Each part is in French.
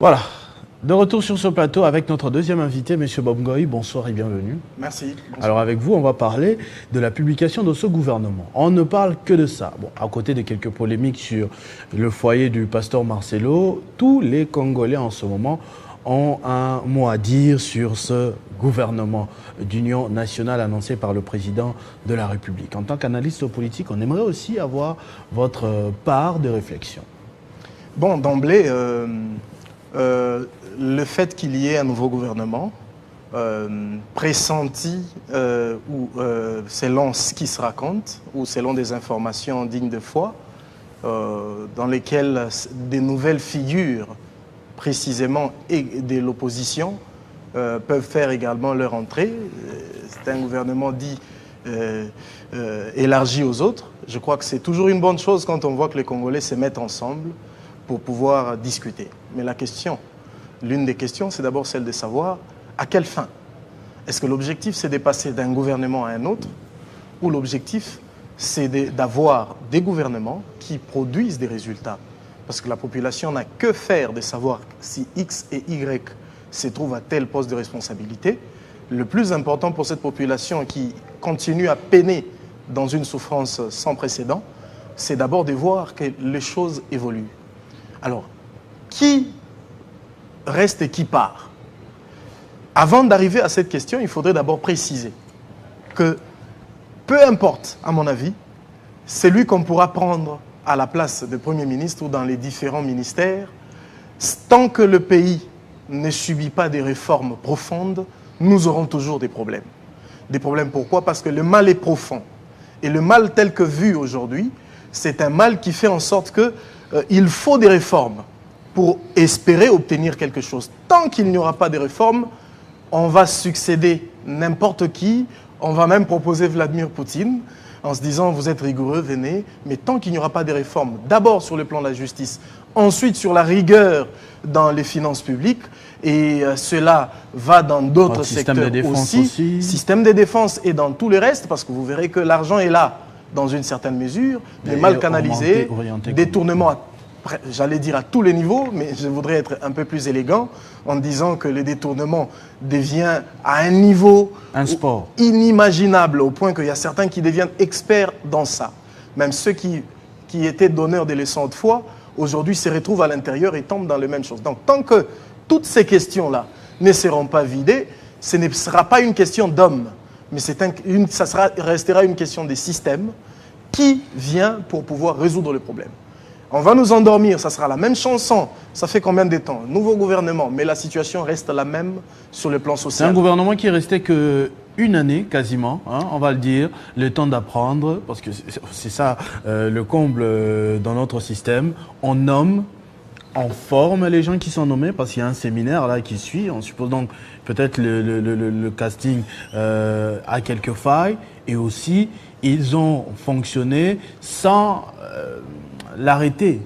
Voilà, de retour sur ce plateau avec notre deuxième invité, M. Bob Ngoy. Bonsoir et bienvenue. Merci. Bonsoir. Alors avec vous, on va parler de la publication de ce gouvernement. On ne parle que de ça. Bon, à côté de quelques polémiques sur le foyer du pasteur Marcelo, tous les Congolais en ce moment ont un mot à dire sur ce gouvernement d'union nationale annoncé par le président de la République. En tant qu'analyste politique, on aimerait aussi avoir votre part de réflexion. Bon, d'emblée, le fait qu'il y ait un nouveau gouvernement pressenti ou selon ce qui se raconte ou selon des informations dignes de foi dans lesquelles des nouvelles figures précisément et de l'opposition peuvent faire également leur entrée. C'est un gouvernement dit élargi aux autres. Je crois que c'est toujours une bonne chose quand on voit que les Congolais se mettent ensemble pour pouvoir discuter. Mais la question, l'une des questions, c'est d'abord celle de savoir à quelle fin. Est-ce que l'objectif, c'est de passer d'un gouvernement à un autre, ou l'objectif, c'est d'avoir des gouvernements qui produisent des résultats? Parce que la population n'a que faire de savoir si X et Y se trouvent à tel poste de responsabilité. Le plus important pour cette population qui continue à peiner dans une souffrance sans précédent, c'est d'abord de voir que les choses évoluent. Alors, qui reste et qui part? Avant d'arriver à cette question, il faudrait d'abord préciser que, peu importe, à mon avis, celui qu'on pourra prendre à la place de Premier ministre ou dans les différents ministères, tant que le pays ne subit pas des réformes profondes, nous aurons toujours des problèmes. Des problèmes pourquoi? Parce que le mal est profond. Et le mal tel que vu aujourd'hui, c'est un mal qui fait en sorte qu'il faut des réformes pour espérer obtenir quelque chose. Tant qu'il n'y aura pas de réformes, on va succéder n'importe qui, on va même proposer Vladimir Poutine en se disant vous êtes rigoureux, venez, mais tant qu'il n'y aura pas de réformes, d'abord sur le plan de la justice, ensuite sur la rigueur dans les finances publiques, et cela va dans d'autres secteurs aussi, système de défense et dans tout le reste, parce que vous verrez que l'argent est là dans une certaine mesure, mais mal canalisé, détournement j'allais dire à tous les niveaux, mais je voudrais être un peu plus élégant en disant que le détournement devient à un niveau inimaginable, au point qu'il y a certains qui deviennent experts dans ça. Même ceux qui étaient donneurs de leçons de foi, aujourd'hui se retrouvent à l'intérieur et tombent dans les mêmes choses. Donc tant que toutes ces questions-là ne seront pas vidées, ce ne sera pas une question d'homme, mais ça restera une question des systèmes qui vient pour pouvoir résoudre le problème. On va nous endormir, ça sera la même chanson. Ça fait combien de temps? Nouveau gouvernement, mais la situation reste la même sur le plan social. C'est un gouvernement qui est resté qu'une année quasiment, hein, on va le dire, le temps d'apprendre, parce que c'est ça le comble dans notre système. On nomme, on forme les gens qui sont nommés, parce qu'il y a un séminaire là qui suit. On suppose donc peut-être le casting a quelques failles, et aussi ils ont fonctionné sans l'arrêter,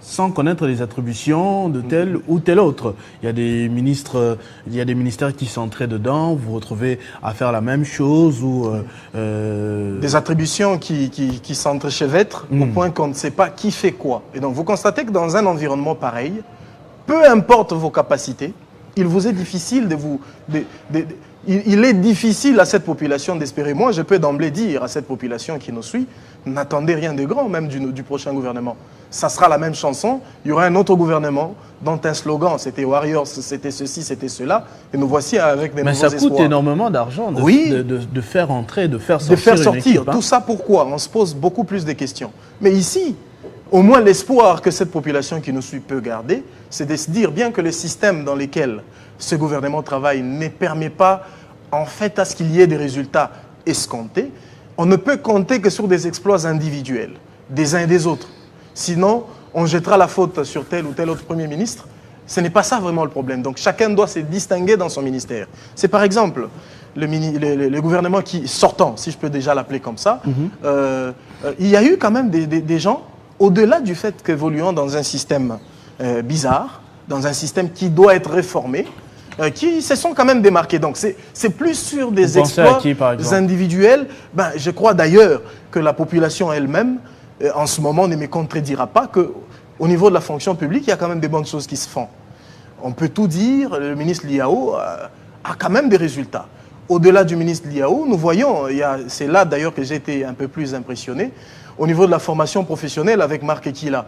sans connaître les attributions de tel ou tel autre. Il y a des ministres, il y a des ministères qui sont entrés dedans, vous vous retrouvez à faire la même chose ou des attributions qui s'entrechevêtrent au point qu'on ne sait pas qui fait quoi. Et donc vous constatez que dans un environnement pareil, peu importe vos capacités, il vous est difficile il est difficile à cette population d'espérer. Moi, je peux d'emblée dire à cette population qui nous suit, n'attendez rien de grand, même du prochain gouvernement. Ça sera la même chanson, il y aura un autre gouvernement dont un slogan, c'était Warriors, c'était ceci, c'était cela, et nous voici avec des nouveaux espoirs. Mais ça coûte énormément d'argent de faire entrer, de faire sortir une équipe, hein. Tout ça pourquoi? On se pose beaucoup plus de questions. Mais ici, au moins l'espoir que cette population qui nous suit peut garder, c'est de se dire bien que le système dans lequel ce gouvernement travaille ne permet pas en fait à ce qu'il y ait des résultats escomptés. On ne peut compter que sur des exploits individuels, des uns et des autres. Sinon, on jettera la faute sur tel ou tel autre Premier ministre. Ce n'est pas ça vraiment le problème. Donc chacun doit se distinguer dans son ministère. C'est par exemple le gouvernement qui sortant, si je peux déjà l'appeler comme ça, il y a eu quand même des gens, au-delà du fait qu'évoluant dans un système bizarre, dans un système qui doit être réformé, qui se sont quand même démarqués. Donc c'est plus sur des exploits individuels. Je crois d'ailleurs que la population elle-même, en ce moment, ne me contredira pas qu'au niveau de la fonction publique, il y a quand même des bonnes choses qui se font. on peut tout dire, le ministre Liao a quand même des résultats. Au-delà du ministre Liao, nous voyons, c'est là d'ailleurs que j'ai été un peu plus impressionné, au niveau de la formation professionnelle avec Marc Ekila.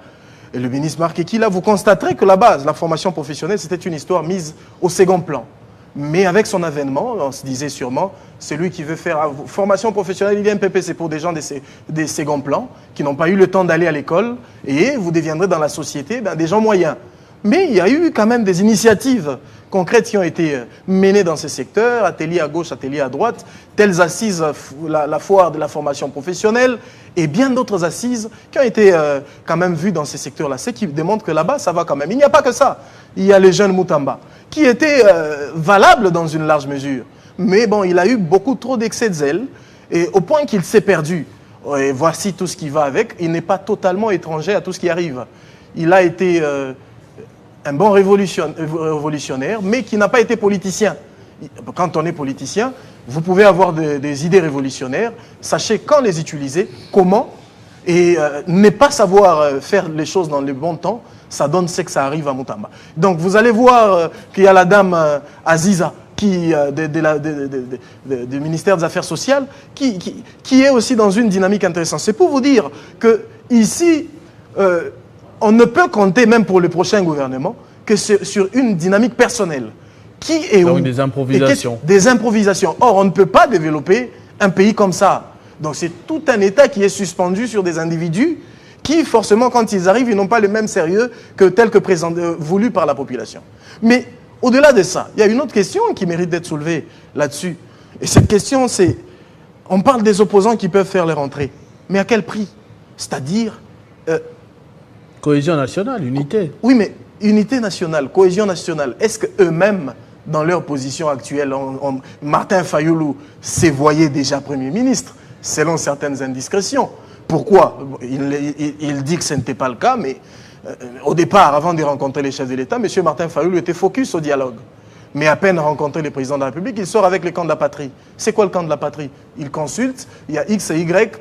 Et le ministre Marc Ekila, vous constaterez que la base, la formation professionnelle, c'était une histoire mise au second plan. Mais avec son avènement, on se disait sûrement, c'est lui qui veut faire formation professionnelle, INPP, c'est pour des gens des seconds plans, qui n'ont pas eu le temps d'aller à l'école, et vous deviendrez dans la société des gens moyens. Mais il y a eu quand même des initiatives concrètes qui ont été menées dans ces secteurs, ateliers à gauche, ateliers à droite, telles assises, la foire de la formation professionnelle, et bien d'autres assises qui ont été quand même vues dans ces secteurs-là. Ce qui démontre que là-bas, ça va quand même. Il n'y a pas que ça. Il y a les jeunes Moutamba, qui étaient valables dans une large mesure. Mais bon, il a eu beaucoup trop d'excès de zèle, et au point qu'il s'est perdu. Et voici tout ce qui va avec. Il n'est pas totalement étranger à tout ce qui arrive. Il a été un bon révolutionnaire, mais qui n'a pas été politicien. Quand on est politicien, vous pouvez avoir des idées révolutionnaires, sachez quand les utiliser, comment, et ne pas savoir faire les choses dans le bon temps, ça donne ce que ça arrive à Moutamba. Donc vous allez voir qu'il y a la dame Aziza, du ministère des Affaires sociales, qui est aussi dans une dynamique intéressante. C'est pour vous dire que ici, on ne peut compter, même pour le prochain gouvernement, que sur une dynamique personnelle. Donc des improvisations. Des improvisations. Or, on ne peut pas développer un pays comme ça. Donc c'est tout un État qui est suspendu sur des individus qui, forcément, quand ils arrivent, ils n'ont pas le même sérieux que tel que voulu par la population. Mais au-delà de ça, il y a une autre question qui mérite d'être soulevée là-dessus. Et cette question, c'est, on parle des opposants qui peuvent faire leur entrée. Mais à quel prix? C'est-à-dire... cohésion nationale, unité. Oui, mais unité nationale, cohésion nationale, est-ce qu'eux-mêmes, dans leur position actuelle, Martin Fayulu s'est voyé déjà Premier ministre, selon certaines indiscrétions. Pourquoi? Il dit que ce n'était pas le cas, mais au départ, avant de rencontrer les chefs de l'État, M. Martin Fayulu était focus au dialogue. Mais à peine rencontré le président de la République, il sort avec le camp de la patrie. C'est quoi le camp de la patrie? Il consulte, il y a X et Y.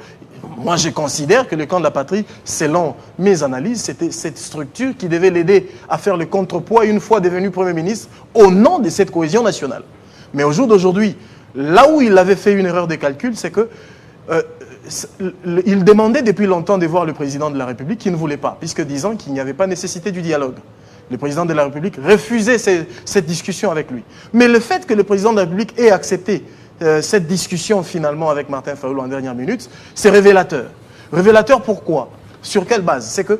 Moi, je considère que le camp de la patrie, selon mes analyses, c'était cette structure qui devait l'aider à faire le contrepoids une fois devenu Premier ministre au nom de cette cohésion nationale. Mais au jour d'aujourd'hui, là où il avait fait une erreur de calcul, c'est que il demandait depuis longtemps de voir le président de la République qui ne voulait pas, puisque disant qu'il n'y avait pas nécessité du dialogue. Le président de la République refusait cette discussion avec lui. Mais le fait que le président de la République ait accepté cette discussion finalement avec Martin Fayulu en dernière minute, c'est révélateur. Révélateur pourquoi? Sur quelle base? C'est que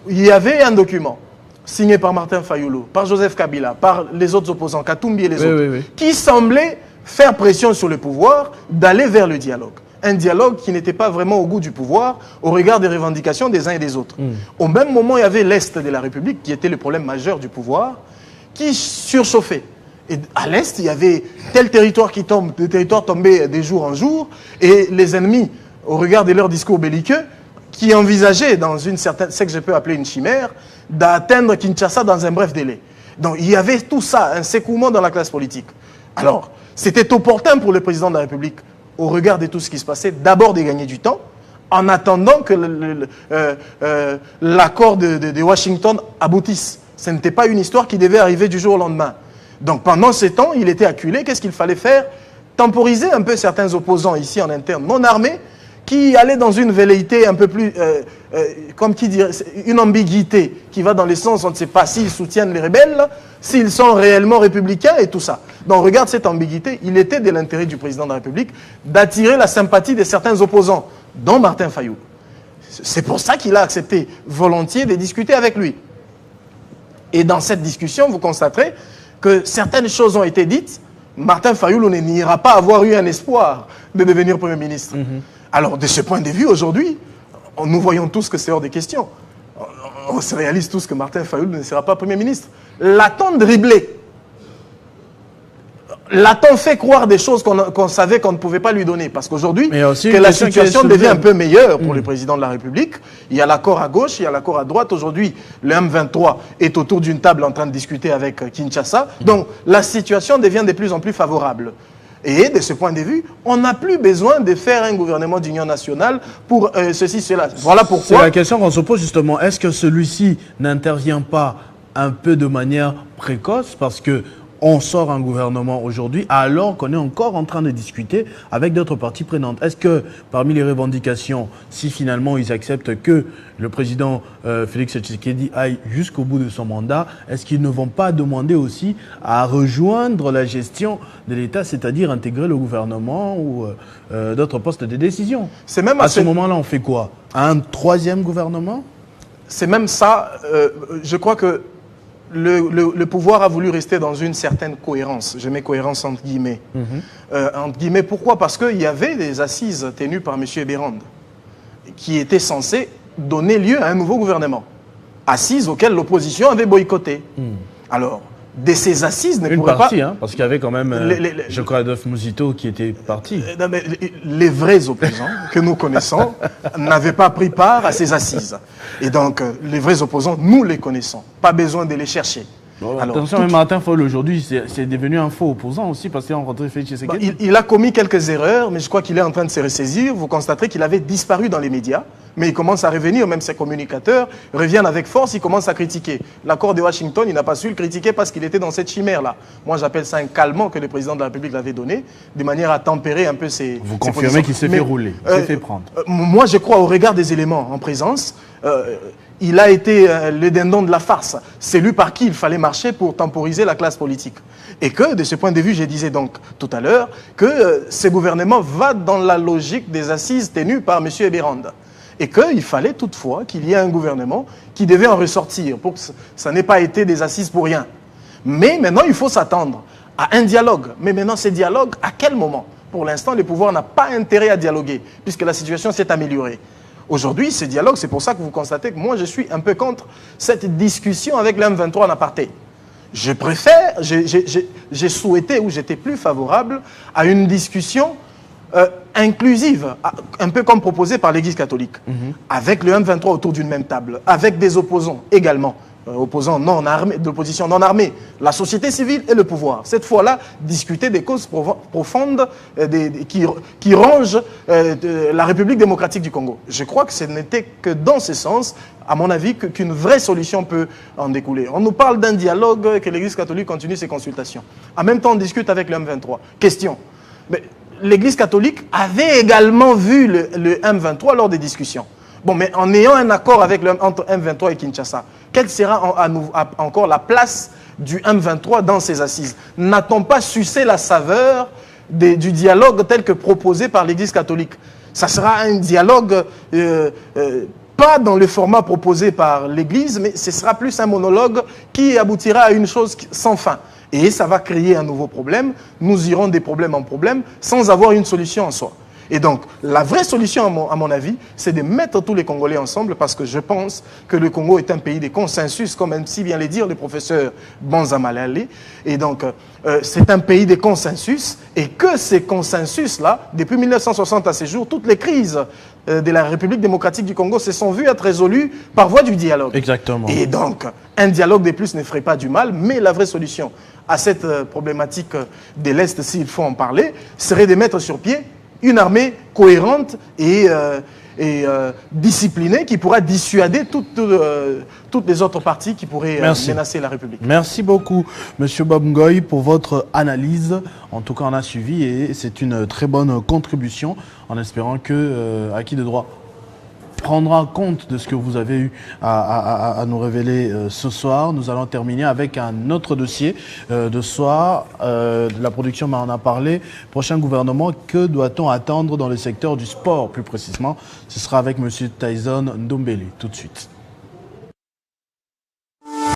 il y avait un document signé par Martin Fayulu, par Joseph Kabila, par les autres opposants, Katumbi et les autres, qui semblait faire pression sur le pouvoir d'aller vers le dialogue. Un dialogue qui n'était pas vraiment au goût du pouvoir, au regard des revendications des uns et des autres. Au même moment, il y avait l'Est de la République, qui était le problème majeur du pouvoir, qui surchauffait. Et à l'Est, il y avait tel territoire qui tombe, des territoires tombaient de jour en jour, et les ennemis, au regard de leur discours belliqueux, qui envisageaient, dans une certaine, ce que je peux appeler une chimère, d'atteindre Kinshasa dans un bref délai. Donc il y avait tout ça, un secouement dans la classe politique. Alors, c'était opportun pour le président de la République, au regard de tout ce qui se passait, d'abord de gagner du temps, en attendant que l'accord de Washington aboutisse. Ce n'était pas une histoire qui devait arriver du jour au lendemain. Donc pendant ce temps, il était acculé. Qu'est-ce qu'il fallait faire? Temporiser un peu certains opposants ici en interne non armés, qui allaient dans une velléité un peu plus, comme qui dirait, une ambiguïté qui va dans le sens, on ne sait pas s'ils soutiennent les rebelles, s'ils sont réellement républicains et tout ça. Donc regarde cette ambiguïté, il était de l'intérêt du président de la République d'attirer la sympathie de certains opposants, dont Martin Fayulu. C'est pour ça qu'il a accepté volontiers de discuter avec lui. Et dans cette discussion, vous constaterez que certaines choses ont été dites. Martin Fayulu ne niera pas avoir eu un espoir de devenir Premier ministre. Alors, de ce point de vue, aujourd'hui, nous voyons tous que c'est hors de question. On se réalise tous que Martin Fayulu ne sera pas Premier ministre. L'a-t-on dribblé? L'a-t-on fait croire des choses qu'on savait qu'on ne pouvait pas lui donner? Parce qu'aujourd'hui, que la situation devient un peu meilleure pour le président de la République. Il y a l'accord à gauche, il y a l'accord à droite. Aujourd'hui, le M23 est autour d'une table en train de discuter avec Kinshasa. Donc, la situation devient de plus en plus favorable. Et de ce point de vue, on n'a plus besoin de faire un gouvernement d'union nationale pour ceci, cela. Voilà pourquoi... C'est la question qu'on se pose justement. Est-ce que celui-ci n'intervient pas un peu de manière précoce parce que on sort un gouvernement aujourd'hui alors qu'on est encore en train de discuter avec d'autres parties prenantes. Est-ce que parmi les revendications, si finalement ils acceptent que le président Félix Tshisekedi aille jusqu'au bout de son mandat, est-ce qu'ils ne vont pas demander aussi à rejoindre la gestion de l'État, c'est-à-dire intégrer le gouvernement ou d'autres postes de décision? C'est même à ce moment-là, on fait quoi? Un troisième gouvernement? C'est même ça. Je crois que le pouvoir a voulu rester dans une certaine cohérence. Je mets cohérence entre guillemets. Entre guillemets, pourquoi? Parce qu'il y avait des assises tenues par M. Ebérand qui étaient censées donner lieu à un nouveau gouvernement. Assises auxquelles l'opposition avait boycotté. Alors, de ces assises ne pourrait pas... Hein, parce qu'il y avait quand même, je crois, Adolphe Mouzito qui était parti. Les vrais opposants que nous connaissons n'avaient pas pris part à ces assises. Et donc, les vrais opposants, nous les connaissons. Pas besoin de les chercher. Bon, alors, attention, même Martin Fayulu, aujourd'hui, c'est devenu un faux opposant aussi parce qu'il a rencontré Félix Tshisekedi. Il a commis quelques erreurs, mais je crois qu'il est en train de se ressaisir. Vous constaterez qu'il avait disparu dans les médias, mais il commence à revenir, même ses communicateurs reviennent avec force, il commence à critiquer. L'accord de Washington, il n'a pas su le critiquer parce qu'il était dans cette chimère-là. Moi, j'appelle ça un calmant que le président de la République l'avait donné, de manière à tempérer un peu ses Vous confirmez qu'il s'est fait rouler, il s'est fait prendre. Moi, je crois au regard des éléments en présence. Il a été le dindon de la farce. C'est lui par qui il fallait marcher pour temporiser la classe politique. Et que, de ce point de vue, je disais donc tout à l'heure, que ce gouvernement va dans la logique des assises tenues par M. Ebérand. Et qu'il fallait toutefois qu'il y ait un gouvernement qui devait en ressortir, pour que ça n'ait pas été des assises pour rien. Mais maintenant, il faut s'attendre à un dialogue. Mais maintenant, ces dialogues, à quel moment? Pour l'instant, le pouvoir n'a pas intérêt à dialoguer, puisque la situation s'est améliorée. Aujourd'hui, ce dialogue, c'est pour ça que vous constatez que moi, je suis un peu contre cette discussion avec le M23 en aparté. Je préfère, j'ai souhaité, ou j'étais plus favorable à une discussion inclusive, un peu comme proposé par l'Église catholique, avec le M23 autour d'une même table, avec des opposants également, opposants non armés, de l'opposition non armée, la société civile et le pouvoir. Cette fois-là, discuter des causes profondes qui rongent la République démocratique du Congo. Je crois que ce n'était que dans ce sens, à mon avis, qu'une vraie solution peut en découler. On nous parle d'un dialogue, que l'Église catholique continue ses consultations. En même temps, on discute avec le M23. Question. Mais l'Église catholique avait également vu le M23 lors des discussions. Bon, mais en ayant un accord entre M23 et Kinshasa, quelle sera encore la place du M23 dans ces assises? N'a-t-on pas sucé la saveur du dialogue tel que proposé par l'Église catholique? Ça sera un dialogue pas dans le format proposé par l'Église, mais ce sera plus un monologue qui aboutira à une chose sans fin. Et ça va créer un nouveau problème. Nous irons des problèmes en problème sans avoir une solution en soi. Et donc, la vraie solution, à mon avis, c'est de mettre tous les Congolais ensemble parce que je pense que le Congo est un pays de consensus, comme aime si bien le dire le professeur Banza Malali. Et donc, c'est un pays de consensus et que ces consensus-là, depuis 1960 à ce jour, toutes les crises de la République démocratique du Congo se sont vues être résolues par voie du dialogue. Exactement. Et donc, un dialogue de plus ne ferait pas du mal, mais la vraie solution à cette problématique de l'Est, s'il faut en parler, serait de mettre sur pied une armée cohérente et disciplinée qui pourra dissuader toutes les autres parties qui pourraient menacer la République. Merci beaucoup, M. Babungoy, pour votre analyse. En tout cas, on a suivi et c'est une très bonne contribution en espérant que Acquis de droit prendra compte de ce que vous avez eu à nous révéler ce soir. Nous allons terminer avec un autre dossier de soir. La production m'en a parlé. Prochain gouvernement, que doit-on attendre dans le secteur du sport, plus précisément? Ce sera avec M. Tyson Ndombele, tout de suite.